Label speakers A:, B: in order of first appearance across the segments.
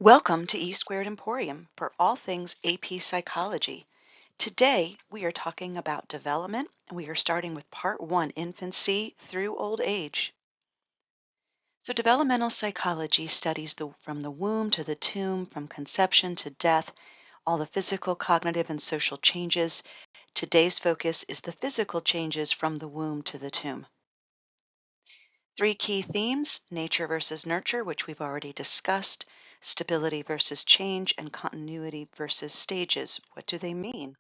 A: Welcome to E Squared Emporium for all things AP Psychology. Today we are talking about development and we are starting with part 1, infancy through old age. So developmental psychology studies from the womb to the tomb, from conception to death, all the physical, cognitive, and social changes. Today's focus is the physical changes from the womb to the tomb. 3 key themes: nature versus nurture, which we've already discussed, stability versus change, and continuity versus stages. What do they mean?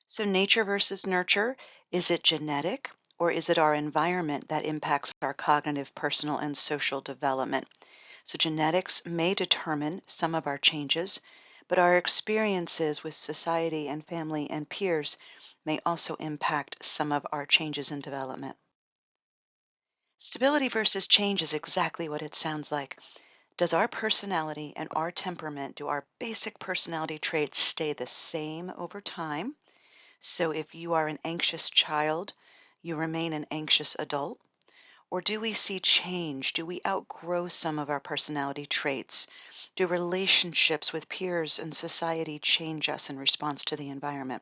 A: So nature versus nurture, is it genetic or is it our environment that impacts our cognitive, personal, and social development? So genetics may determine some of our changes, but our experiences with society and family and peers may also impact some of our changes in development. Stability versus change is exactly what it sounds like. Does our personality and our temperament, do our basic personality traits stay the same over time? So if you are an anxious child, you remain an anxious adult? Or do we see change? Do we outgrow some of our personality traits? Do relationships with peers and society change us in response to the environment?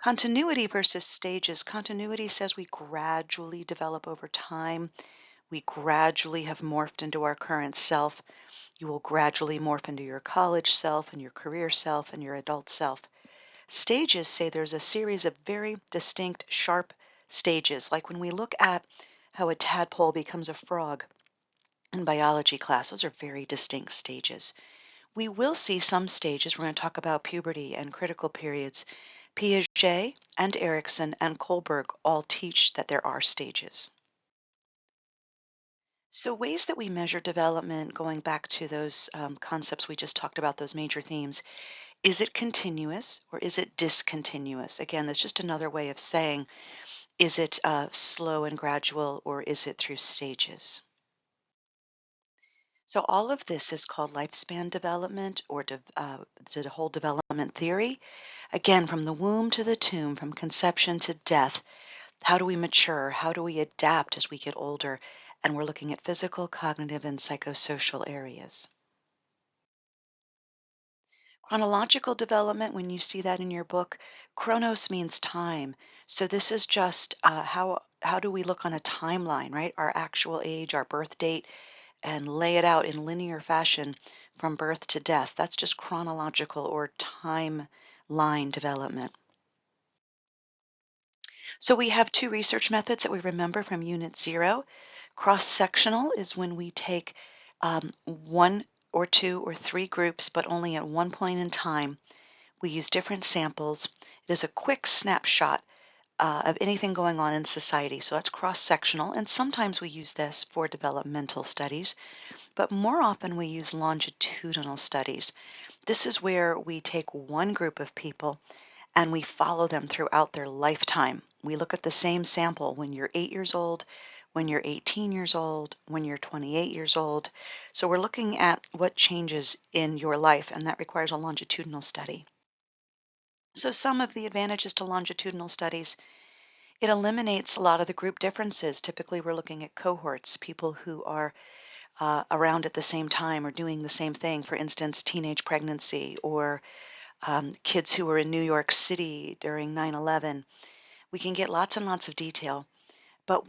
A: Continuity versus stages. Continuity says we gradually develop over time. We gradually have morphed into our current self. You will gradually morph into your college self and your career self and your adult self. Stages say there's a series of very distinct, sharp stages, like when we look at how a tadpole becomes a frog in biology class. Those are very distinct stages. We will see some stages. We're going to talk about puberty and critical periods. Piaget and Erikson and Kohlberg all teach that there are stages. So ways that we measure development, going back to those concepts we just talked about, those major themes, is it continuous or is it discontinuous? Again, that's just another way of saying, is it slow and gradual or is it through stages? So all of this is called lifespan development or the whole development theory. Again, from the womb to the tomb, from conception to death, how do we mature? How do we adapt as we get older? And we're looking at physical, cognitive, and psychosocial areas. Chronological development, when you see that in your book, chronos means time. So this is just how do we look on a timeline, right? Our actual age, our birth date, and lay it out in linear fashion from birth to death. That's just chronological or timeline development. So we have 2 research methods that we remember from Unit 0. Cross-sectional is when we take 1 or 2 or 3 groups, but only at one point in time. We use different samples. It is a quick snapshot of anything going on in society. So that's cross-sectional, and sometimes we use this for developmental studies, but more often we use longitudinal studies. This is where we take one group of people and we follow them throughout their lifetime. We look at the same sample when you're 8 years old, when you're 18 years old, when you're 28 years old. So we're looking at what changes in your life, and that requires a longitudinal study. So some of the advantages to longitudinal studies: it eliminates a lot of the group differences. Typically, we're looking at cohorts, people who are around at the same time or doing the same thing. For instance, teenage pregnancy or kids who were in New York City during 9/11. We can get lots and lots of detail, but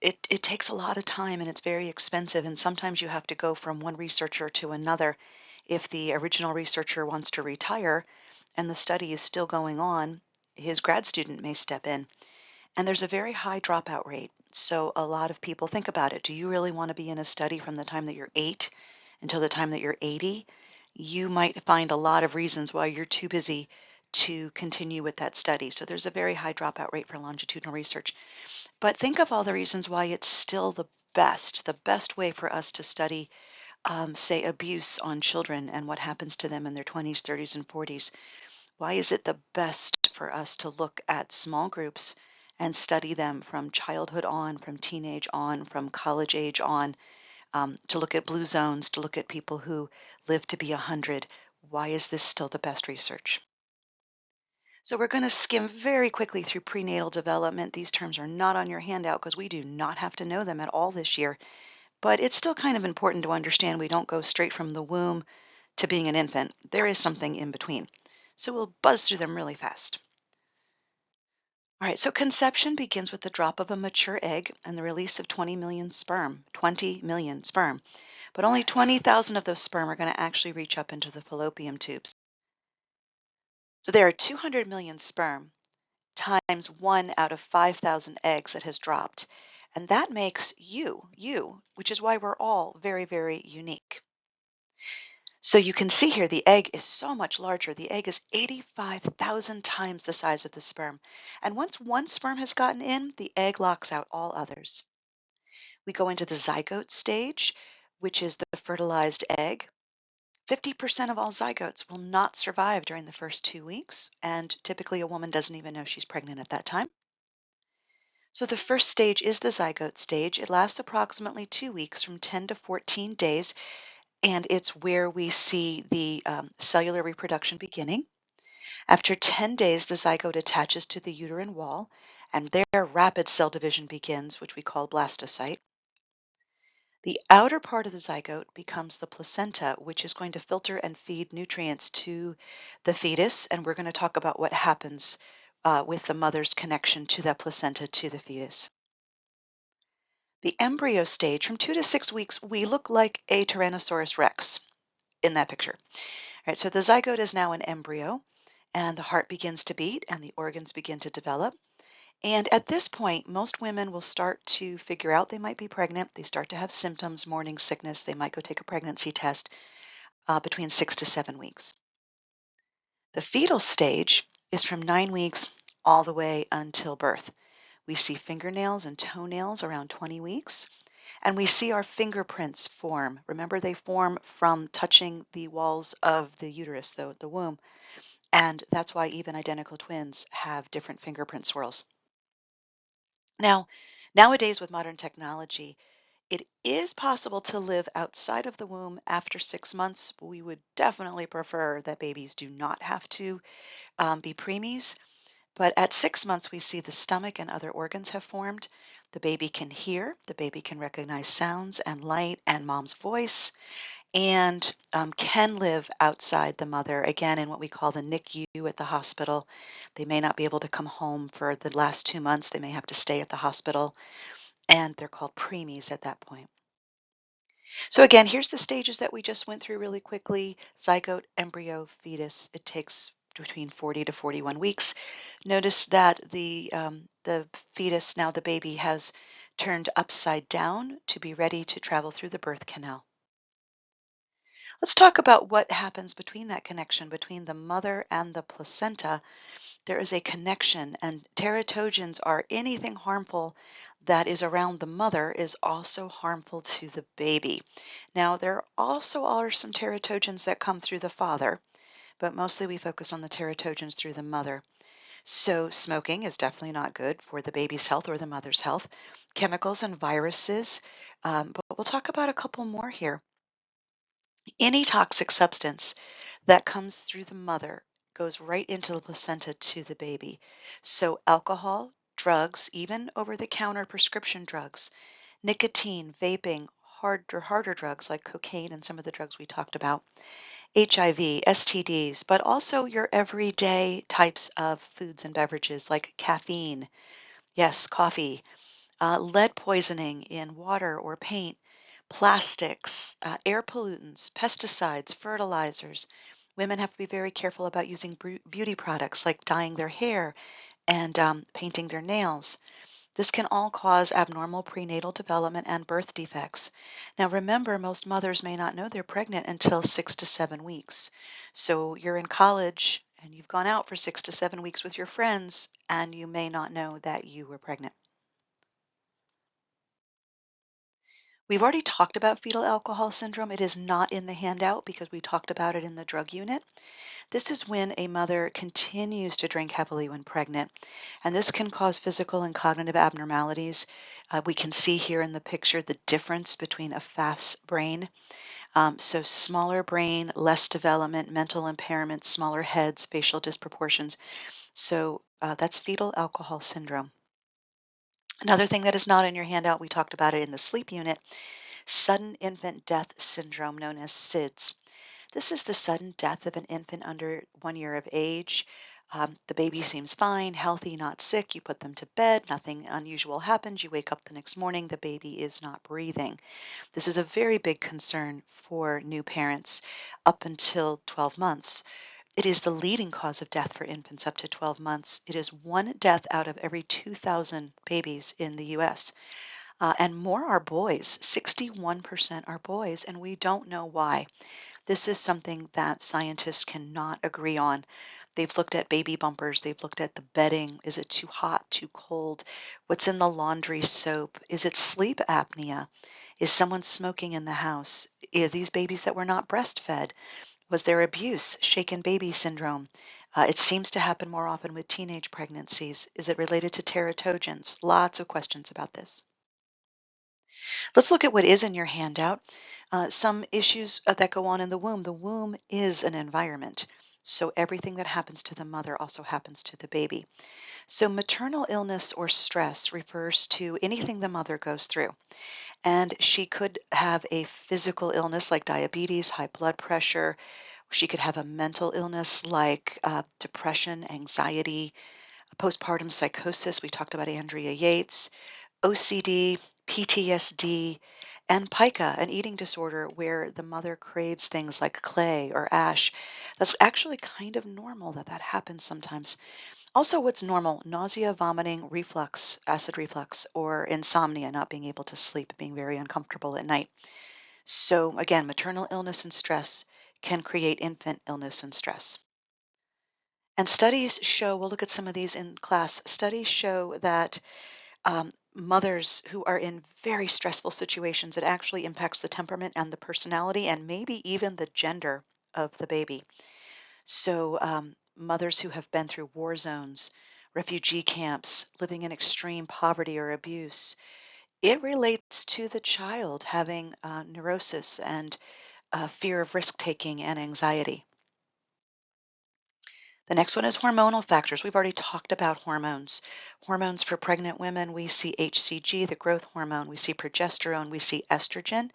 A: it takes a lot of time and it's very expensive. And sometimes you have to go from one researcher to another. If the original researcher wants to retire and the study is still going on, his grad student may step in. And there's a very high dropout rate. So a lot of people think about it. Do you really want to be in a study from the time that you're 8 until the time that you're 80? You might find a lot of reasons why you're too busy to continue with that study. So there's a very high dropout rate for longitudinal research. But think of all the reasons why it's still the best way for us to study, say, abuse on children and what happens to them in their 20s, 30s, and 40s. Why is it the best for us to look at small groups and study them from childhood on, from teenage on, from college age on, to look at blue zones, to look at people who live to be 100? Why is this still the best research? So we're going to skim very quickly through prenatal development. These terms are not on your handout because we do not have to know them at all this year. but it's still kind of important to understand we don't go straight from the womb to being an infant. There is something in between. So we'll buzz through them really fast. All right, so conception begins with the drop of a mature egg and the release of 20 million sperm. 20 million sperm. But only 20,000 of those sperm are going to actually reach up into the fallopian tubes. So there are 200 million sperm times 1 out of 5,000 eggs that has dropped. And that makes you, which is why we're all very, very unique. So you can see here the egg is so much larger. The egg is 85,000 times the size of the sperm. And once one sperm has gotten in, the egg locks out all others. We go into the zygote stage, which is the fertilized egg. 50% of all zygotes will not survive during the first 2 weeks, and typically a woman doesn't even know she's pregnant at that time. So the first stage is the zygote stage. It lasts approximately 2 weeks, from 10 to 14 days, and it's where we see the cellular reproduction beginning. After 10 days, the zygote attaches to the uterine wall, and there rapid cell division begins, which we call blastocyte. The outer part of the zygote becomes the placenta, which is going to filter and feed nutrients to the fetus, and we're going to talk about what happens with the mother's connection to that placenta to the fetus. The embryo stage, from 2 to 6 weeks, we look like a Tyrannosaurus rex in that picture. All right, so the zygote is now an embryo, and the heart begins to beat and the organs begin to develop. And at this point, most women will start to figure out they might be pregnant. They start to have symptoms, morning sickness. They might go take a pregnancy test between 6 to 7 weeks. The fetal stage is from 9 weeks all the way until birth. We see fingernails and toenails around 20 weeks, and we see our fingerprints form. Remember, they form from touching the walls of the uterus, the womb, and that's why even identical twins have different fingerprint swirls. Now, nowadays with modern technology, it is possible to live outside of the womb after 6 months. We would definitely prefer that babies do not have to be preemies. But at 6 months, we see the stomach and other organs have formed. The baby can hear, the baby can recognize sounds and light and mom's voice, and can live outside the mother, again, in what we call the NICU at the hospital. They may not be able to come home for the last 2 months. They may have to stay at the hospital, and they're called preemies at that point. So again, here's the stages that we just went through really quickly. Zygote, embryo, fetus. It takes between 40 to 41 weeks. Notice that the fetus, now the baby, has turned upside down to be ready to travel through the birth canal. Let's talk about what happens between that connection between the mother and the placenta. There is a connection, and teratogens are anything harmful that is around the mother is also harmful to the baby. Now, there also are some teratogens that come through the father, but mostly we focus on the teratogens through the mother. So smoking is definitely not good for the baby's health or the mother's health. Chemicals and viruses, but we'll talk about a couple more here. Any toxic substance that comes through the mother goes right into the placenta to the baby. So alcohol, drugs, even over-the-counter prescription drugs, nicotine, vaping, harder drugs like cocaine and some of the drugs we talked about, HIV, STDs, but also your everyday types of foods and beverages like caffeine, yes, coffee, lead poisoning in water or paint, plastics, air pollutants, pesticides, fertilizers. Women have to be very careful about using beauty products like dyeing their hair and painting their nails. This can all cause abnormal prenatal development and birth defects. Now remember, most mothers may not know they're pregnant until 6 to 7 weeks. So you're in college and you've gone out for 6 to 7 weeks with your friends and you may not know that you were pregnant. We've already talked about fetal alcohol syndrome. It is not in the handout because we talked about it in the drug unit. This is when a mother continues to drink heavily when pregnant, and this can cause physical and cognitive abnormalities. We can see here in the picture the difference between a FAFS brain. So smaller brain, less development, mental impairment, smaller heads, facial disproportions. So that's fetal alcohol syndrome. Another thing that is not in your handout, we talked about it in the sleep unit. Sudden infant death syndrome, known as SIDS. This is the sudden death of an infant under 1 year of age. The baby seems fine, healthy, not sick. You put them to bed, nothing unusual happens. You wake up the next morning, the baby is not breathing. This is a very big concern for new parents up until 12 months. It is the leading cause of death for infants up to 12 months. It is one death out of every 2,000 babies in the US. And more are boys. 61% are boys, and we don't know why. This is something that scientists cannot agree on. They've looked at baby bumpers, they've looked at the bedding. Is it too hot, too cold? What's in the laundry soap? Is it sleep apnea? Is someone smoking in the house? Are these babies that were not breastfed? Was there abuse, shaken baby syndrome? It seems to happen more often with teenage pregnancies. Is it related to teratogens? Lots of questions about this. Let's look at what is in your handout. Some issues that go on in the womb. The womb is an environment. So everything that happens to the mother also happens to the baby. So maternal illness or stress refers to anything the mother goes through. And she could have a physical illness like diabetes, high blood pressure. She could have a mental illness like depression, anxiety, postpartum psychosis. We talked about Andrea Yates, OCD, PTSD, and pica, an eating disorder where the mother craves things like clay or ash. That's actually kind of normal that happens sometimes. Also, what's normal? Nausea, vomiting, reflux, acid reflux, or insomnia, not being able to sleep, being very uncomfortable at night. So, again, maternal illness and stress can create infant illness and stress. And studies show, we'll look at some of these in class, studies show that mothers who are in very stressful situations, it actually impacts the temperament and the personality and maybe even the gender of the baby. So, mothers who have been through war zones, refugee camps, living in extreme poverty or abuse, it relates to the child having neurosis and fear of risk taking and anxiety. The next one is hormonal factors. We've already talked about hormones. Hormones for pregnant women, we see HCG, the growth hormone. We see progesterone. We see estrogen.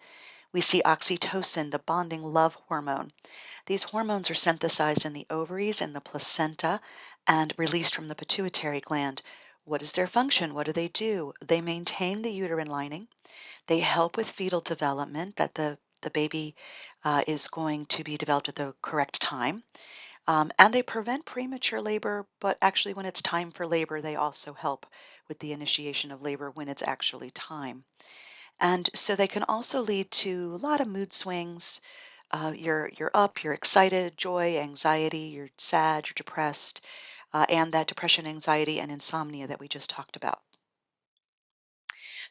A: We see oxytocin, the bonding love hormone. These hormones are synthesized in the ovaries and the placenta and released from the pituitary gland. What is their function? What do? They maintain the uterine lining. They help with fetal development, that the baby is going to be developed at the correct time. And they prevent premature labor, but actually, when it's time for labor, they also help with the initiation of labor when it's actually time. And so they can also lead to a lot of mood swings. You're up, you're excited, joy, anxiety, you're sad, you're depressed, and that depression, anxiety, and insomnia that we just talked about.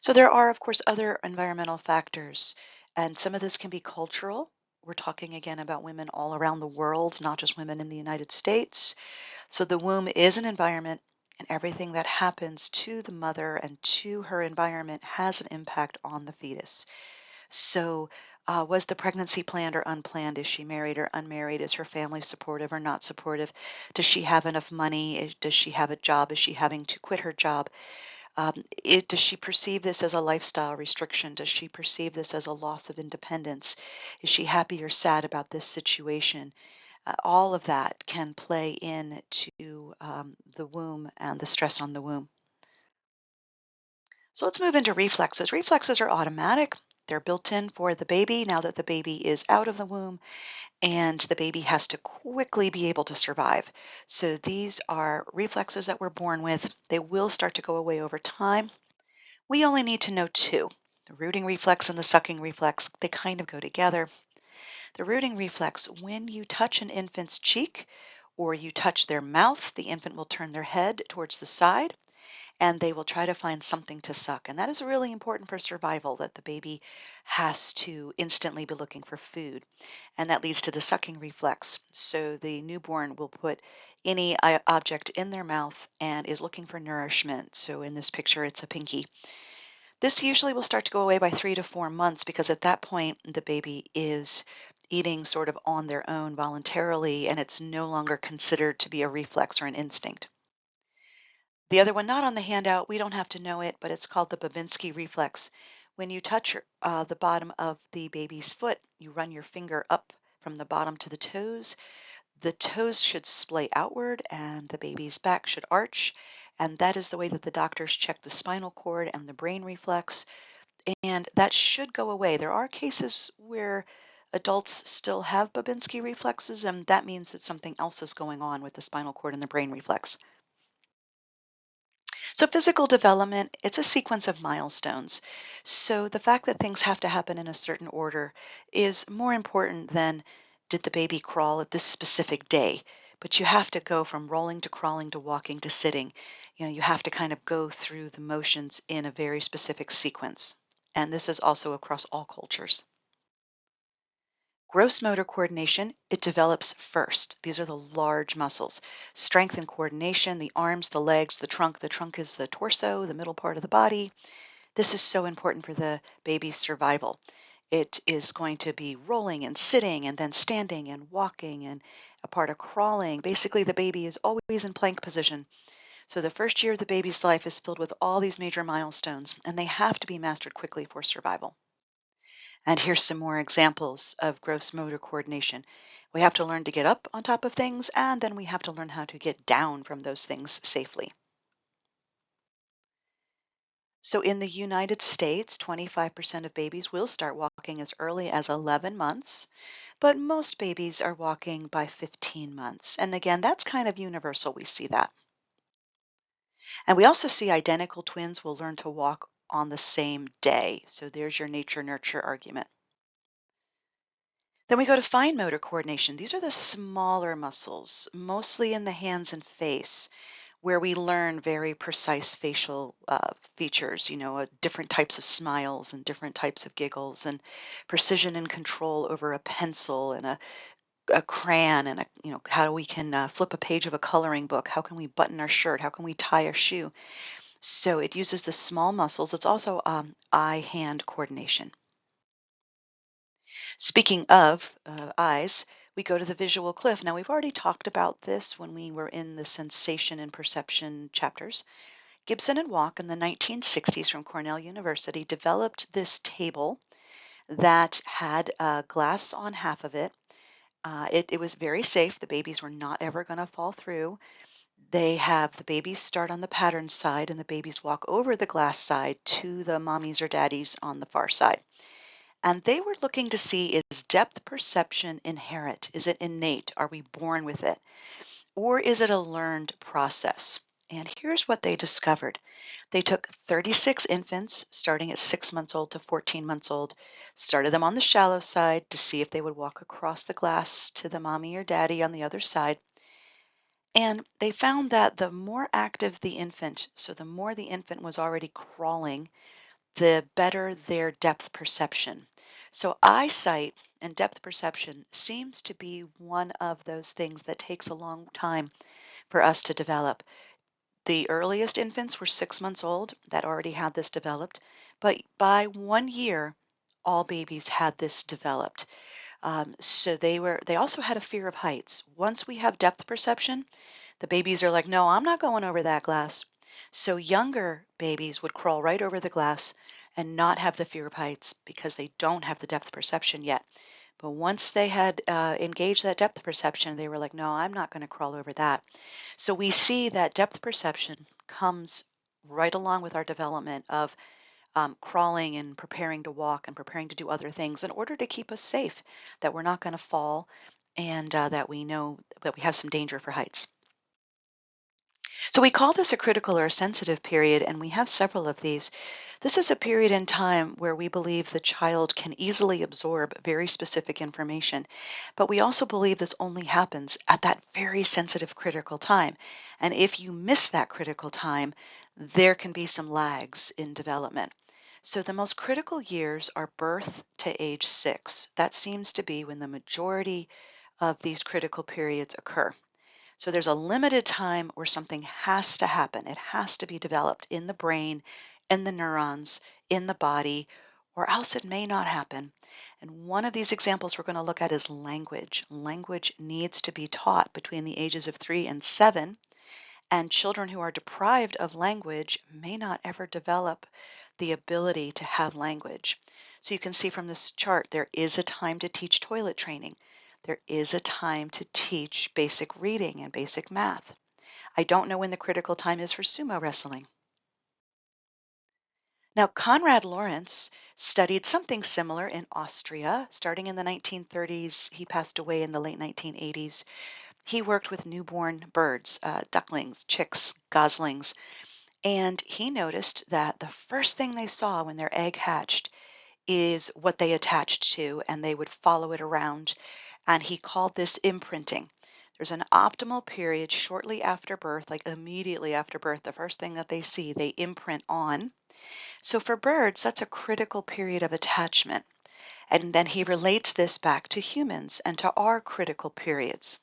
A: So there are, of course, other environmental factors, and some of this can be cultural. We're talking again about women all around the world, not just women in the United States. So the womb is an environment, and everything that happens to the mother and to her environment has an impact on the fetus. So, was the pregnancy planned or unplanned? Is she married or unmarried? Is her family supportive or not supportive? Does she have enough money? Does she have a job? Is she having to quit her job? Does she perceive this as a lifestyle restriction? Does she perceive this as a loss of independence? Is she happy or sad about this situation? All of that can play into the womb and the stress on the womb. So let's move into reflexes. Reflexes are automatic. They're built in for the baby now that the baby is out of the womb and the baby has to quickly be able to survive. So these are reflexes that we're born with. They will start to go away over time. We only need to know two. The rooting reflex and the sucking reflex, they kind of go together. The rooting reflex, when you touch an infant's cheek or you touch their mouth, the infant will turn their head towards the side and they will try to find something to suck. And that is really important for survival, that the baby has to instantly be looking for food. And that leads to the sucking reflex. So the newborn will put any object in their mouth and is looking for nourishment. So in this picture, it's a pinky. This usually will start to go away by 3 to 4 months because at that point, the baby is eating sort of on their own voluntarily, and it's no longer considered to be a reflex or an instinct. The other one, not on the handout, we don't have to know it, but it's called the Babinski reflex. When you touch the bottom of the baby's foot, you run your finger up from the bottom to the toes. The toes should splay outward and the baby's back should arch. And that is the way that the doctors check the spinal cord and the brain reflex. And that should go away. There are cases where adults still have Babinski reflexes, and that means that something else is going on with the spinal cord and the brain reflex. So physical development, it's a sequence of milestones. So the fact that things have to happen in a certain order is more important than did the baby crawl at this specific day. But you have to go from rolling to crawling to walking to sitting. You have to kind of go through the motions in a very specific sequence. And this is also across all cultures. Gross motor coordination, it develops first. These are the large muscles. Strength and coordination, the arms, the legs, the trunk. The trunk is the torso, the middle part of the body. This is so important for the baby's survival. It is going to be rolling and sitting and then standing and walking and a part of crawling. Basically, the baby is always in plank position. So the first year of the baby's life is filled with all these major milestones, and they have to be mastered quickly for survival. And here's some more examples of gross motor coordination. We have to learn to get up on top of things, and then we have to learn how to get down from those things safely. So in the United States, 25% of babies will start walking as early as 11 months, but most babies are walking by 15 months. And again, that's kind of universal. We see that. And we also see identical twins will learn to walk on the same day. So there's your nature-nurture argument. Then we go to fine motor coordination. These are the smaller muscles, mostly in the hands and face, where we learn very precise facial features, different types of smiles and different types of giggles and precision and control over a pencil and a crayon and how we can flip a page of a coloring book. How can we button our shirt? How can we tie a shoe? So it uses the small muscles. It's also eye-hand coordination. Speaking of eyes, we go to the visual cliff. Now, we've already talked about this when we were in the sensation and perception chapters. Gibson and Walk in the 1960s from Cornell University developed this table that had glass on half of it. It was very safe. The babies were not ever going to fall through. They have the babies start on the pattern side and the babies walk over the glass side to the mommies or daddies on the far side. And they were looking to see, is depth perception inherent? Is it innate? Are we born with it? Or is it a learned process? And here's what they discovered. They took 36 infants, starting at 6 months old to 14 months old, started them on the shallow side to see if they would walk across the glass to the mommy or daddy on the other side. And they found that the more active the infant, so the more the infant was already crawling, the better their depth perception. So eyesight and depth perception seems to be one of those things that takes a long time for us to develop. The earliest infants were 6 months old that already had this developed, but by 1 year, all babies had this developed. So they also had a fear of heights. Once we have depth perception, the babies are like, no, I'm not going over that glass. So younger babies would crawl right over the glass and not have the fear of heights because they don't have the depth perception yet. But once they had engaged that depth perception, they were like, no, I'm not going to crawl over that. So we see that depth perception comes right along with our development of crawling and preparing to walk and preparing to do other things in order to keep us safe, that we're not going to fall and that we know that we have some danger for heights. So we call this a critical or a sensitive period, and we have several of these. This is a period in time where we believe the child can easily absorb very specific information, but we also believe this only happens at that very sensitive critical time. And if you miss that critical time, there can be some lags in development. So the most critical years are birth to age 6. That seems to be when the majority of these critical periods occur. So there's a limited time where something has to happen. It has to be developed in the brain, in the neurons, in the body, or else it may not happen. And one of these examples we're going to look at is language. Language needs to be taught between the ages of 3 and 7, and children who are deprived of language may not ever develop the ability to have language. So you can see from this chart, there is a time to teach toilet training. There is a time to teach basic reading and basic math. I don't know when the critical time is for sumo wrestling. Now, Konrad Lorenz studied something similar in Austria. Starting in the 1930s, he passed away in the late 1980s. He worked with newborn birds, ducklings, chicks, goslings, and he noticed that the first thing they saw when their egg hatched is what they attached to, and they would follow it around. And he called this imprinting. There's an optimal period shortly after birth, like immediately after birth. The first thing that they see, they imprint on. So for birds, that's a critical period of attachment. And then he relates this back to humans and to our critical periods.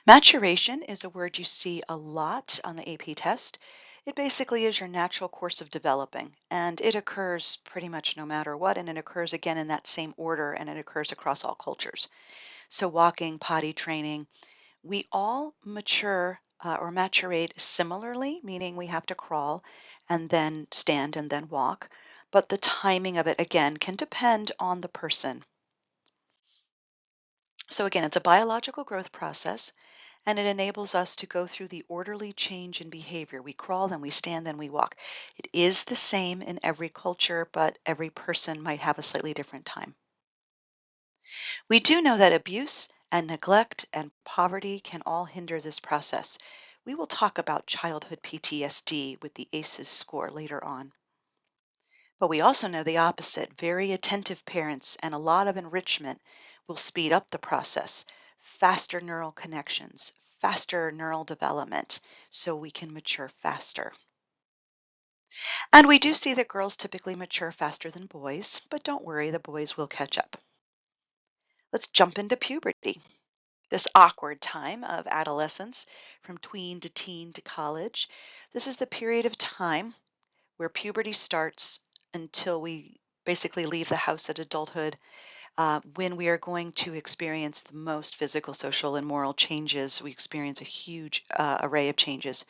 A: Maturation is a word you see a lot on the AP test. It basically is your natural course of developing, and it occurs pretty much no matter what, and it occurs again in that same order, and it occurs across all cultures. So walking, potty training, we all mature or maturate similarly, meaning we have to crawl and then stand and then walk, but the timing of it again can depend on the person. So again, it's a biological growth process, and it enables us to go through the orderly change in behavior. We crawl, then we stand, then we walk. It is the same in every culture, but every person might have a slightly different time. We do know that abuse and neglect and poverty can all hinder this process. We will talk about childhood PTSD with the ACEs score later on. But we also know the opposite. Very attentive parents and a lot of enrichment will speed up the process. Faster neural connections, faster neural development, so we can mature faster. And we do see that girls typically mature faster than boys, but don't worry, the boys will catch up. Let's jump into puberty. This awkward time of adolescence from tween to teen to college. This is the period of time where puberty starts until we basically leave the house at adulthood, when we are going to experience the most physical, social, and moral changes. We experience a huge array of changes.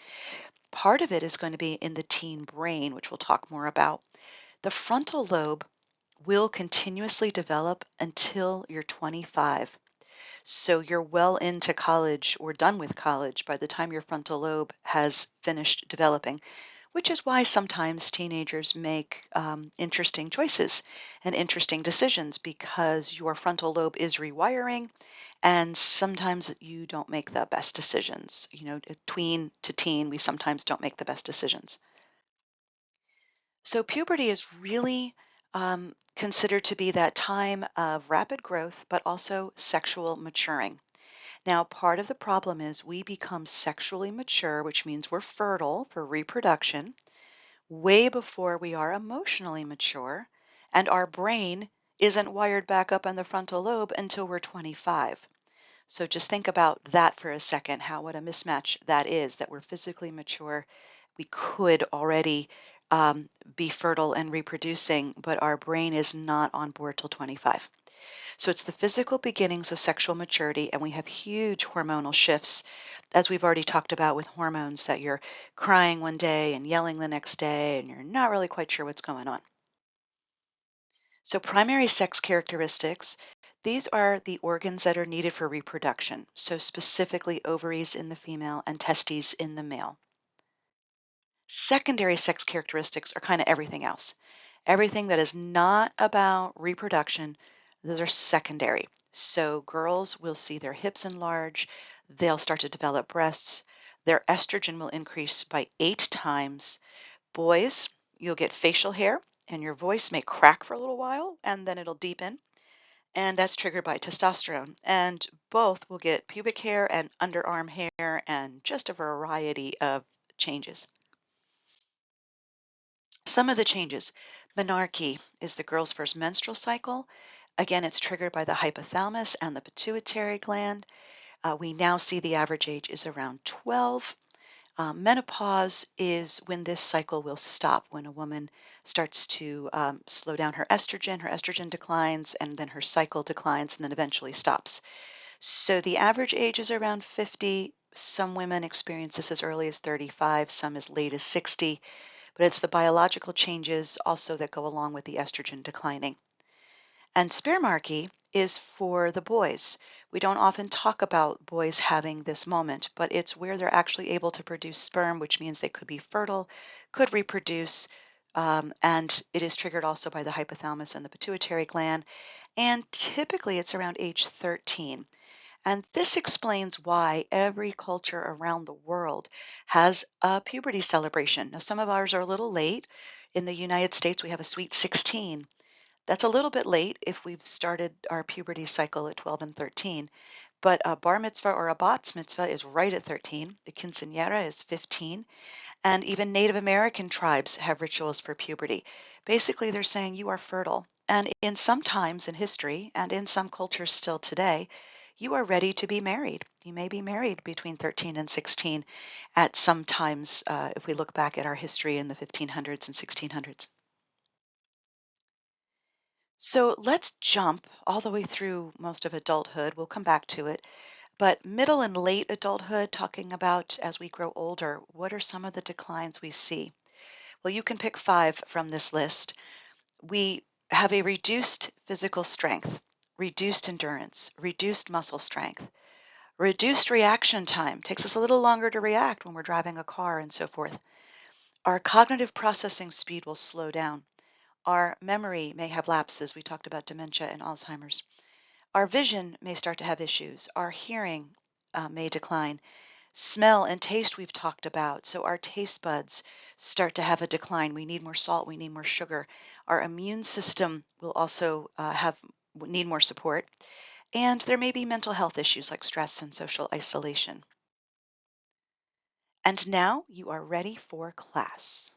A: Part of it is going to be in the teen brain, which we'll talk more about. The frontal lobe will continuously develop until you're 25. So you're well into college or done with college by the time your frontal lobe has finished developing, which is why sometimes teenagers make interesting choices and interesting decisions, because your frontal lobe is rewiring, and sometimes you don't make the best decisions. You know, tween to teen, we sometimes don't make the best decisions. So puberty is really considered to be that time of rapid growth, but also sexual maturing. Now, part of the problem is we become sexually mature, which means we're fertile for reproduction, way before we are emotionally mature, and our brain isn't wired back up in the frontal lobe until we're 25. So just think about that for a second, how what a mismatch that is, that we're physically mature. We could already be fertile and reproducing, but our brain is not on board till 25. So it's the physical beginnings of sexual maturity, and we have huge hormonal shifts, as we've already talked about with hormones, that you're crying one day and yelling the next day, and you're not really quite sure what's going on. So primary sex characteristics, these are the organs that are needed for reproduction. So specifically ovaries in the female and testes in the male. Secondary sex characteristics are kind of everything else. Everything that is not about reproduction, those are secondary. So girls will see their hips enlarge, they'll start to develop breasts, their estrogen will increase by 8 times. Boys, you'll get facial hair, and your voice may crack for a little while, and then it'll deepen, and that's triggered by testosterone. And both will get pubic hair and underarm hair and just a variety of changes. Some of the changes. Menarche is the girl's first menstrual cycle. Again, it's triggered by the hypothalamus and the pituitary gland. We now see the average age is around 12. Menopause is when this cycle will stop, when a woman starts to slow down her estrogen declines, and then her cycle declines, and then eventually stops. So the average age is around 50. Some women experience this as early as 35, some as late as 60. but it's the biological changes also that go along with the estrogen declining. And spermarchy is for the boys. We don't often talk about boys having this moment, but it's where they're actually able to produce sperm, which means they could be fertile, could reproduce, and it is triggered also by the hypothalamus and the pituitary gland. And typically it's around age 13. And this explains why every culture around the world has a puberty celebration. Now, some of ours are a little late. In the United States, we have a sweet 16. That's a little bit late if we've started our puberty cycle at 12 and 13, but a bar mitzvah or a bat mitzvah is right at 13. The quinceañera is 15, and even Native American tribes have rituals for puberty. Basically, they're saying you are fertile, and in some times in history and in some cultures still today, you are ready to be married. You may be married between 13 and 16 at some times if we look back at our history in the 1500s and 1600s. So let's jump all the way through most of adulthood. We'll come back to it. But middle and late adulthood, talking about as we grow older, what are some of the declines we see? Well, you can pick 5 from this list. We have a reduced physical strength, reduced endurance, reduced muscle strength, reduced reaction time. Takes us a little longer to react when we're driving a car and so forth. Our cognitive processing speed will slow down. Our memory may have lapses. We talked about dementia and Alzheimer's. Our vision may start to have issues. Our hearing may decline. Smell and taste we've talked about. So our taste buds start to have a decline. We need more salt. We need more sugar. Our immune system will also need more support. And there may be mental health issues like stress and social isolation. And now you are ready for class.